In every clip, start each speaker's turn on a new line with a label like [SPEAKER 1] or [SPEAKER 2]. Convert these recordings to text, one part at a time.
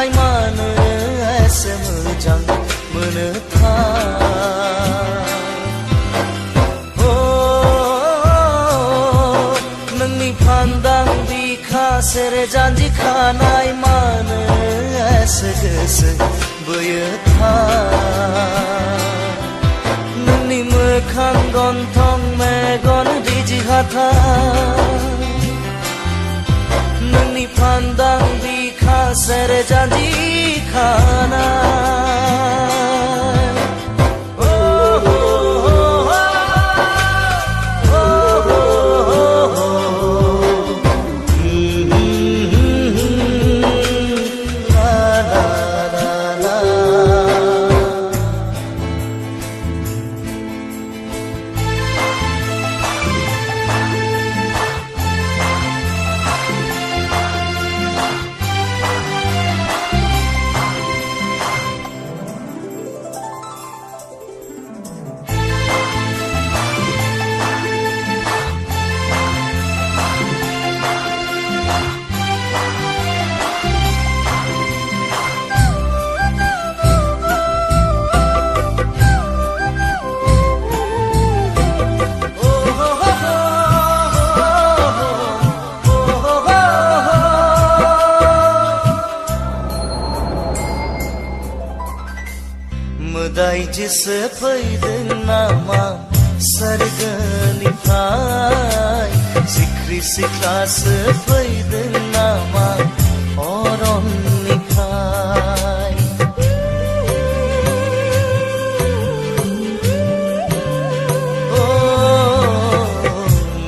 [SPEAKER 1] थाखाय मानो एसे मोजां मोनोथाय नोंनि फान्दां बिखा सेरे जानजि खानाय मानो एसे गोसो बोयोथाय नोंनि मोखां गन्थं मेगन रिजि हाथाय नोंनि फान्दां बिखा सेरे जानजि खानाय मोदाय जिसे फैदों नामा सोरगोनिफ्राय सिख्रि सिख्लासो फैदों नामा अरननिफ्राय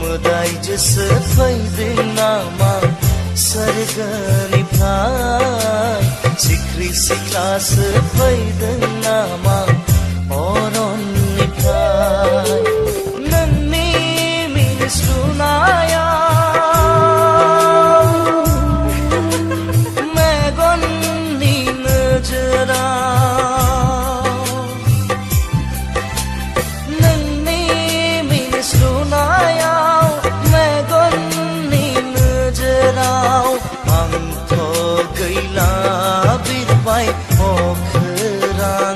[SPEAKER 1] मोदाय जिसे फैदों नामा सोरगोनिफ्राय सिख्रि सिख्लासो फैदों नामा अरननिफ्राय नोंनि मिनिस्लुनायाव मेगननि नोजोराव नोंनि मिनिस्लुनायाव मेगननि नोजोराव आंथ' गैला बिरबाय अखोराङाव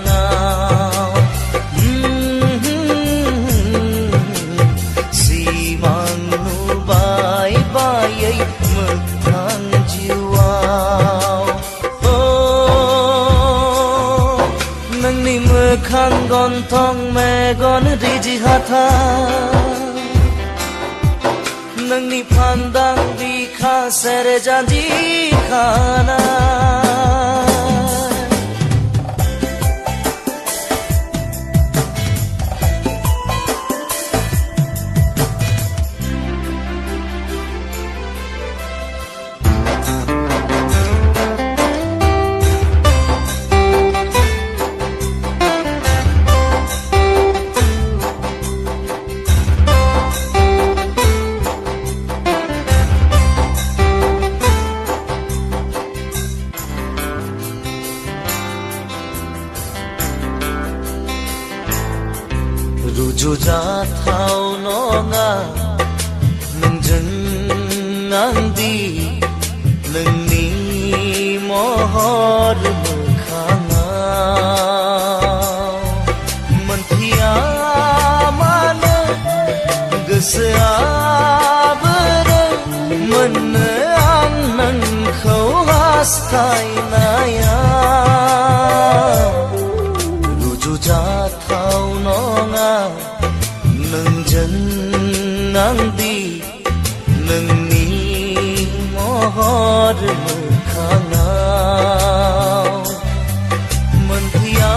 [SPEAKER 1] सिमां नुबाय बायै मोगथां जिउआव नोंनि मोखां गन्थं मेगन रिजि हाथाय नोंनि फान्दां बिखा सेरे जानजि खानाय रुजुजाथाव नङा नोंजों आंदि नोंनि महर मोखाङाव मोनथिया मानो गोसोआ बोरो मोननो आं नोंखौ हास्थायनाया रुजुजाथाव नङा नोंजों आंदि नोंनि महर मोखाङाव मोनथिया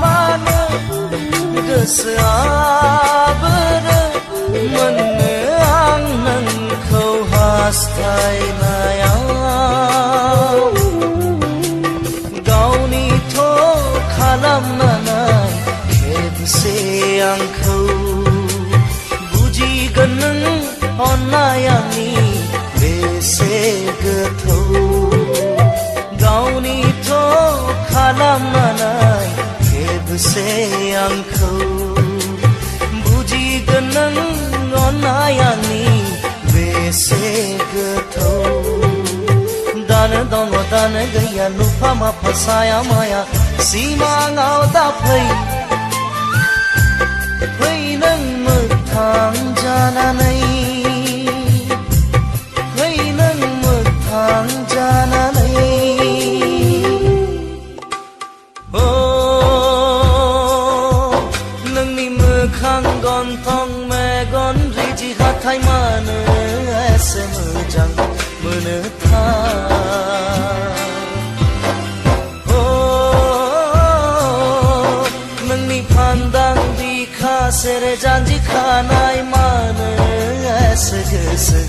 [SPEAKER 1] मानो गोसोआ बोरो मोननो आं नोंखौ हास्थायनायाव गावनिथ' खालामनानै खेबसे आंखौ बुजिगोन नों अननाय आंनि बेसे गोथौ गावनिथ' खालामनानै खेबसे आंखौ बुजिगोन नों अननाय आंनि बेसे गोथौ दानो दङ फारानो गैया नुफा माफा साया माया सिमाङाव दा फै नों मोगथां जानानै फै नों मोगथां जानानै नोंनि मोखां गन्थं मेगन रिजि हाथाय मानो एसे मोजां मोनोथाय नोंनि फान्दां बिखा सेरे जानजि खानाय मानो एसे गोसो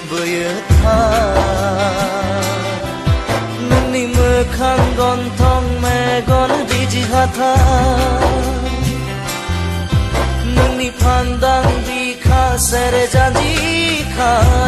[SPEAKER 1] बोयोथाय नोंनि मोखां गन्थं मेगन रिजि हाथाय नोंनि फान्दां बिखा सेरे जानजि खानाय